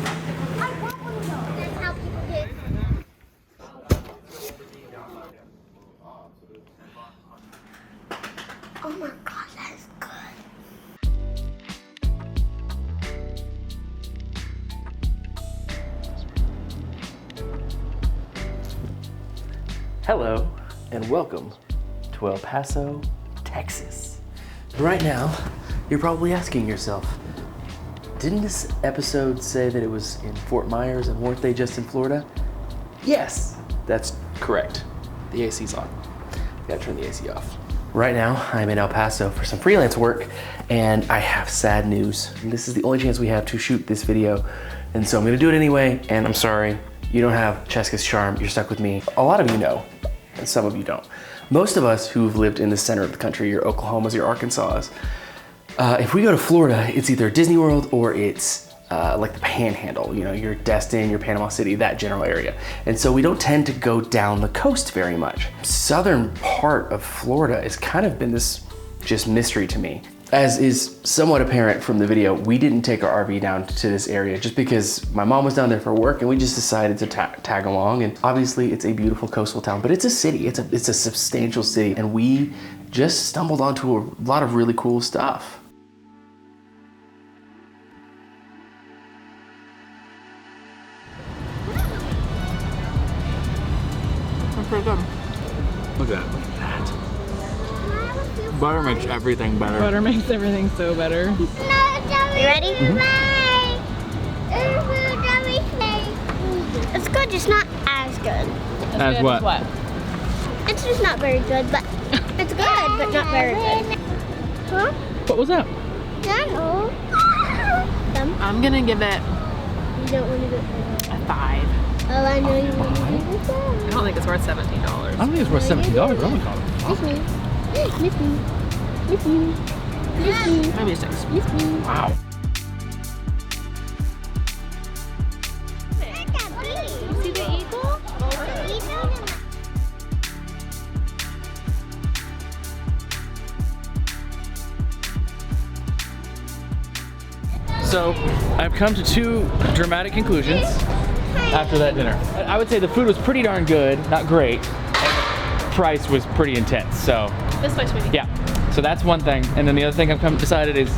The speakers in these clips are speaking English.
That's how people do. Oh my god, that's good. Hello and welcome to El Paso, Texas. Right now, you're probably asking yourself, didn't this episode say that it was in Fort Myers and weren't they just in Florida? Yes, that's correct. The AC's on. Gotta turn the AC off. Right now, I'm in El Paso for some freelance work and I have sad news. This is the only chance we have to shoot this video. And so I'm gonna do it anyway, and I'm sorry, you don't have Cheska's charm, you're stuck with me. A lot of you know, and some of you don't. Most of us who've lived in the center of the country, your Oklahomas, your Arkansas, if we go to Florida, it's either Disney World or it's like the Panhandle, you know, your Destin, your Panama City, that general area. And so we don't tend to go down the coast very much. Southern part of Florida has kind of been this just mystery to me. As is somewhat apparent from the video, we didn't take our RV down to this area just because my mom was down there for work and we just decided to tag along. And obviously it's a beautiful coastal town, but it's a city, it's a substantial city. And we just stumbled onto a lot of really cool stuff. That's pretty good. Look at that. Look at that. Butter makes everything better. Butter makes everything so better. You ready? It's good, just not as good. As what? It's just not very good, but it's good, but not very good. Huh? What was that? I don't know. I'm gonna give it You don't want to do it. a 5. Oh, I know you want to do it. I don't think it's worth $17. I don't think it's worth $17. Oh my god. Miss me. Miss me. Miss me. Miss me. Maybe a 6. Miss me. Wow. See the eagle? So I've come to two dramatic conclusions after that dinner. I would say the food was pretty darn good, not great. And the price was pretty intense. So This way, sweetie. yeah, so that's one thing. And then the other thing I've decided is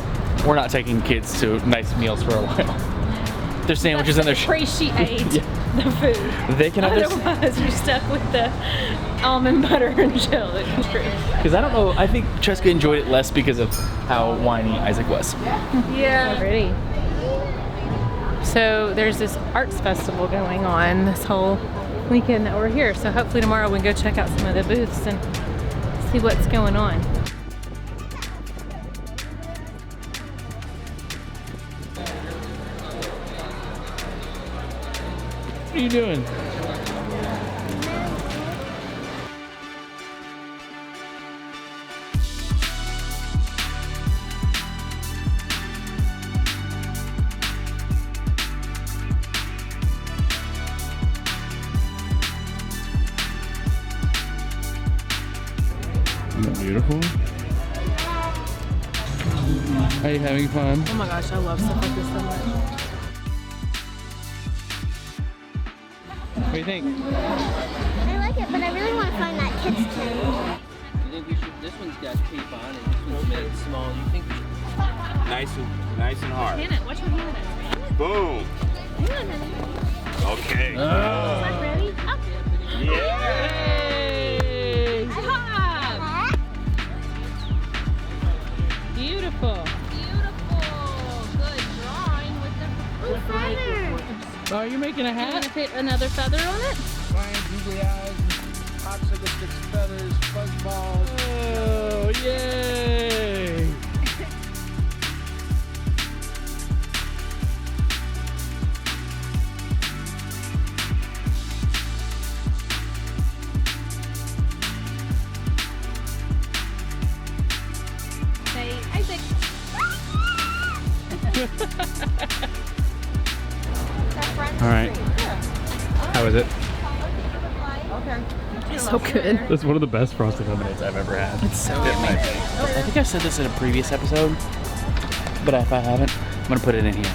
we're not taking kids to nice meals for a while. Their sandwiches and their Appreciate Yeah. the food. They can have their Otherwise, you're stuck with the almond butter and jelly. because I don't know. I think Cheska enjoyed it less because of how whiny Isaac was. Yeah. Pretty. So there's this arts festival going on this whole weekend that we're here. So hopefully tomorrow we can go check out some of the booths and see what's going on. What are you doing? Isn't that beautiful? Are you having fun? Oh my gosh, I love stuff like this so much. What do you think? I like it, but I really want to find that kid's tent. You think we should? This one's got tape on and this one's made small. You think we should? Nice and hard. Hannah, watch what Hannah does. Boom. Okay. Ready? Up. Yeah. Stop! Beautiful. Good drawing with the feathers. Oh, you're making a You want hat? to fit another feather on it? Flying googly eyes, popsicle sticks, feathers, fuzz balls. Oh, yay! Say, Isaac. All right. How is it? It's so good. That's one of the best frosted lemonades I've ever had. It's so yummy. I think I've said this in a previous episode, but if I haven't, I'm gonna put it in here.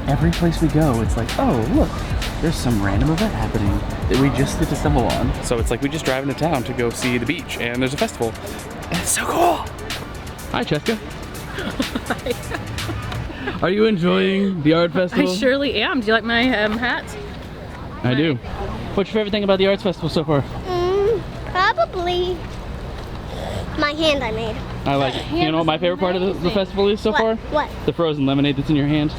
every place we go, it's like, oh, look, there's some random event happening that we just get to stumble on. So it's like we just drive into town to go see the beach, and there's a festival. And it's so cool. Hi, Cheska. Are you enjoying the art festival? I surely am. Do you like my hat? I do. What's your favorite thing about the arts festival so far? Probably my hand I made. I like it. You know what my favorite part of the festival is so far? What? The frozen lemonade that's in your hand.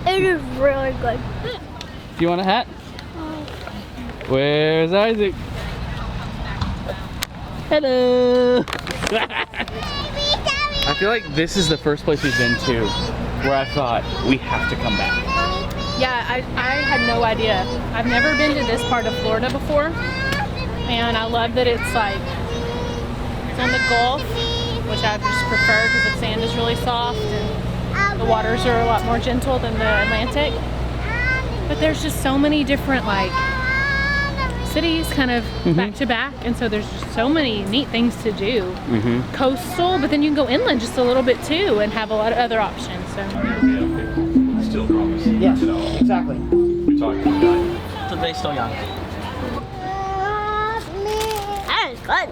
It is really good. Do you want a hat? Where's Isaac? Hello. I feel like this is the first place we've been to where I thought we have to come back. Yeah, I had no idea. I've never been to this part of Florida before, and I love that it's like it's on the Gulf, which I just prefer because the sand is really soft and the waters are a lot more gentle than the Atlantic. But there's just so many different like cities kind of back to back, and so there's just so many neat things to do. Coastal, but then you can go inland just a little bit too and have a lot of other options. So. Yes, exactly. So they're still young. That is good.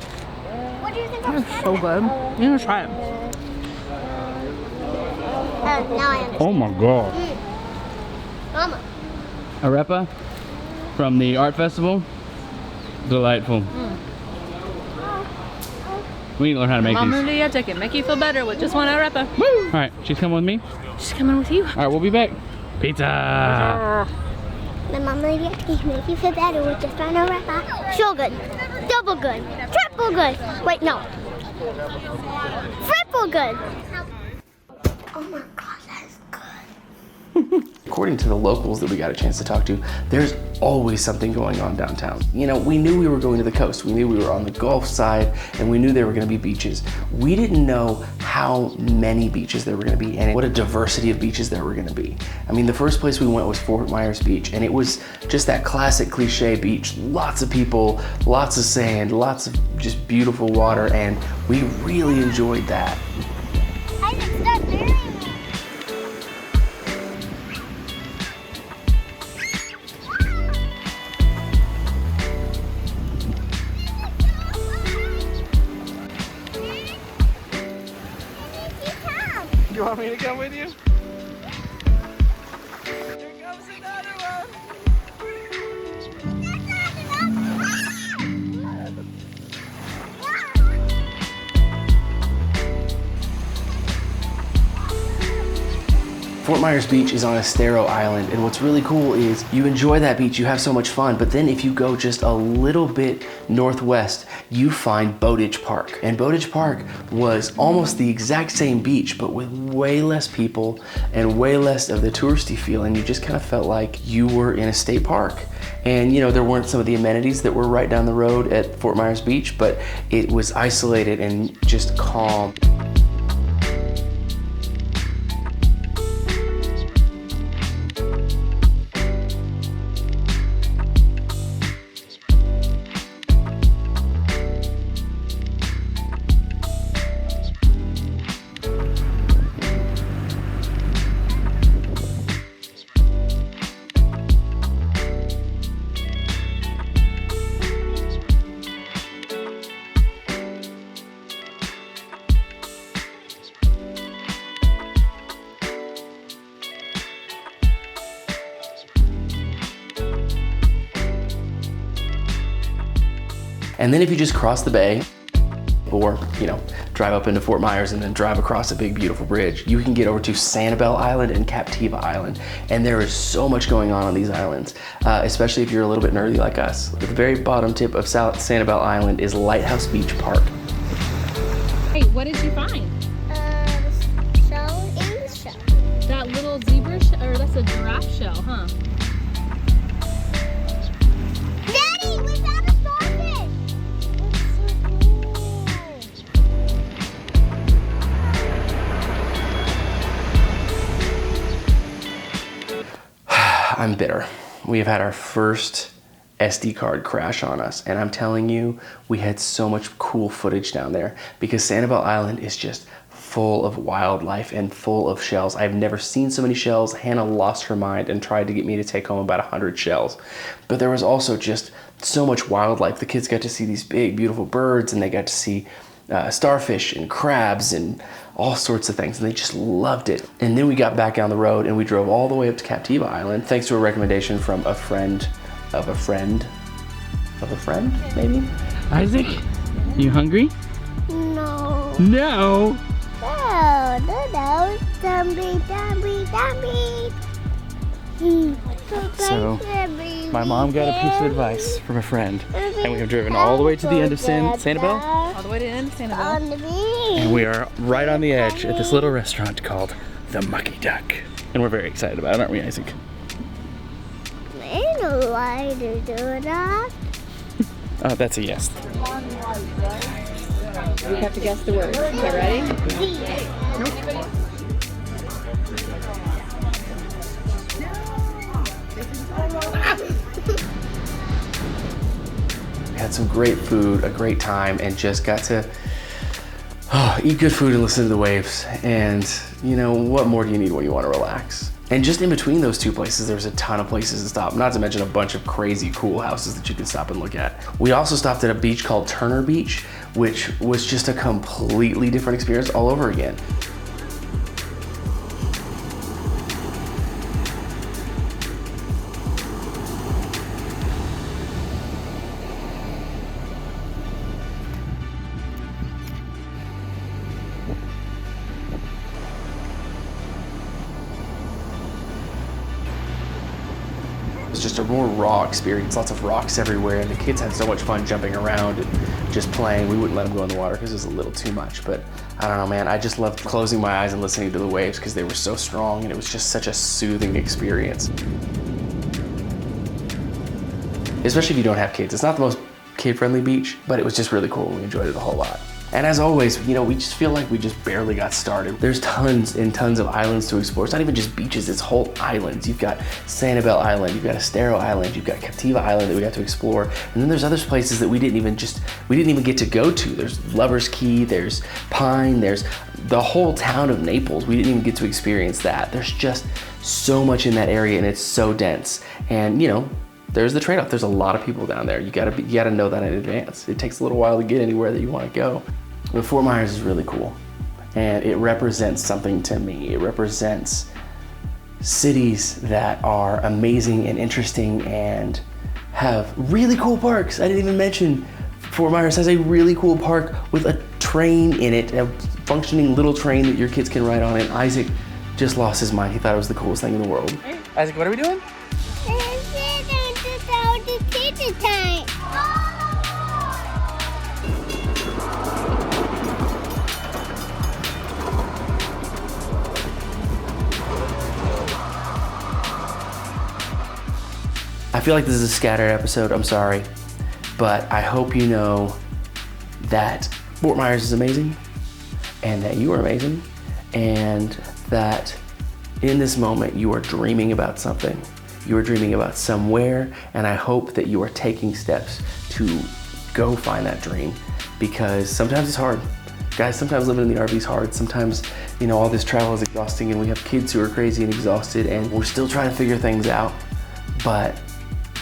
What do you think of So good. I'm gonna try it. now I understand. Oh my god. Mama. Arepa from the art festival. Delightful. We need to learn how to make Mama these. Maria, take it. Make you feel better with just one arepa. All right, she's coming with me. She's coming with you. All right, we'll be back. Pizza. My mama make you feel better with just one arepa. So good. Double good. Triple good. Wait, no. Triple good. Oh my god, that's good. According to the locals that we got a chance to talk to, there's always something going on downtown. You know, we knew we were going to the coast. We knew we were on the Gulf side, and we knew there were going to be beaches. We didn't know how many beaches there were going to be and what a diversity of beaches there were going to be. I mean, the first place we went was Fort Myers Beach, and it was just that classic cliche beach. Lots of people, lots of sand, lots of just beautiful water, and we really enjoyed that. I just start doing it. You want me to come with you? Fort Myers Beach is on Estero Island, and what's really cool is you enjoy that beach, you have so much fun, but then if you go just a little bit northwest, you find Bowditch Park. And Bowditch Park was almost the exact same beach, but with way less people and way less of the touristy feel, and you just kind of felt like you were in a state park. And you know, there weren't some of the amenities that were right down the road at Fort Myers Beach, but it was isolated and just calm. And then if you just cross the bay, or, you know, drive up into Fort Myers and then drive across a big, beautiful bridge, you can get over to Sanibel Island and Captiva Island. And there is so much going on these islands, especially if you're a little bit nerdy like us. At the very bottom tip of Sanibel Island is Lighthouse Beach Park. Hey, what did you find? The shell in the shell. That little zebra shell, or that's a giraffe shell, huh? Daddy, we found a starfish! I'm bitter. We have had our first SD card crash on us, and I'm telling you, we had so much cool footage down there because Sanibel Island is just full of wildlife and full of shells. I've never seen so many shells. Hannah lost her mind and tried to get me to take home about 100 shells. But there was also just so much wildlife. The kids got to see these big, beautiful birds, and they got to see starfish and crabs and all sorts of things, and they just loved it. And then we got back down the road and we drove all the way up to Captiva Island, thanks to a recommendation from a friend of a friend of a friend, maybe? Isaac, you hungry? No. No. No. Dummy. So, my mom got a piece of advice from a friend, and we have driven all the way to the end of Sanibel, All the way to the end of Sanibel. and we are right on the edge at this little restaurant called the Mucky Duck. And we're very excited about it, aren't we, Isaac? I know why to do that. Oh, that's a yes. You have to guess the word. Okay, ready? We had some great food, a great time, and just got to eat good food and listen to the waves. And you know, what more do you need when you want to relax? And just in between those two places, there's a ton of places to stop, not to mention a bunch of crazy cool houses that you can stop and look at. We also stopped at a beach called Turner Beach, which was just a completely different experience all over again. It was just a more raw experience, lots of rocks everywhere, and the kids had so much fun jumping around and just playing. We wouldn't let them go in the water because it was a little too much, but I don't know, man, I just loved closing my eyes and listening to the waves because they were so strong, and it was just such a soothing experience. Especially if you don't have kids. It's not the most kid-friendly beach, but it was just really cool. We enjoyed it a whole lot. And as always, you know, we just feel like we just barely got started. There's tons and tons of islands to explore. It's not even just beaches, it's whole islands. You've got Sanibel Island, you've got Estero Island, you've got Captiva Island that we got to explore. And then there's other places that we didn't even get to go to. There's Lover's Key, there's Pine, there's the whole town of Naples. We didn't even get to experience that. There's just so much in that area, and it's so dense. And you know, there's the trade-off. There's a lot of people down there. You gotta know that in advance. It takes a little while to get anywhere that you want to go. But Fort Myers is really cool, and it represents something to me. It represents cities that are amazing and interesting and have really cool parks. I didn't even mention Fort Myers has a really cool park with a train in it, a functioning little train that your kids can ride on, and Isaac just lost his mind. He thought it was the coolest thing in the world. Hey, Isaac, what are we doing? I feel like this is a scattered episode, I'm sorry, but I hope you know that Fort Myers is amazing, and that you are amazing, and that in this moment you are dreaming about something. You are dreaming about somewhere, and I hope that you are taking steps to go find that dream, because sometimes it's hard. Guys, sometimes living in the RV is hard. Sometimes, you know, all this travel is exhausting, and we have kids who are crazy and exhausted, and we're still trying to figure things out. But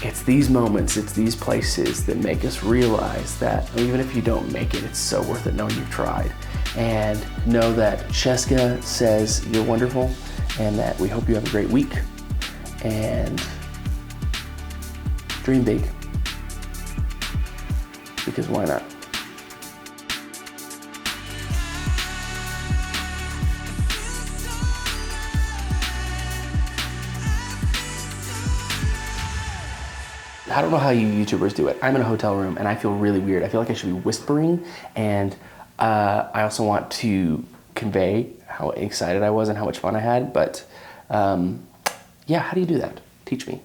it's these moments, it's these places that make us realize that even if you don't make it, it's so worth it knowing you've tried. And know that Cheska says you're wonderful, and that we hope you have a great week. And dream big, because why not? I don't know how you YouTubers do it. I'm in a hotel room and I feel really weird. I feel like I should be whispering, and I also want to convey how excited I was and how much fun I had, but yeah, how do you do that? Teach me.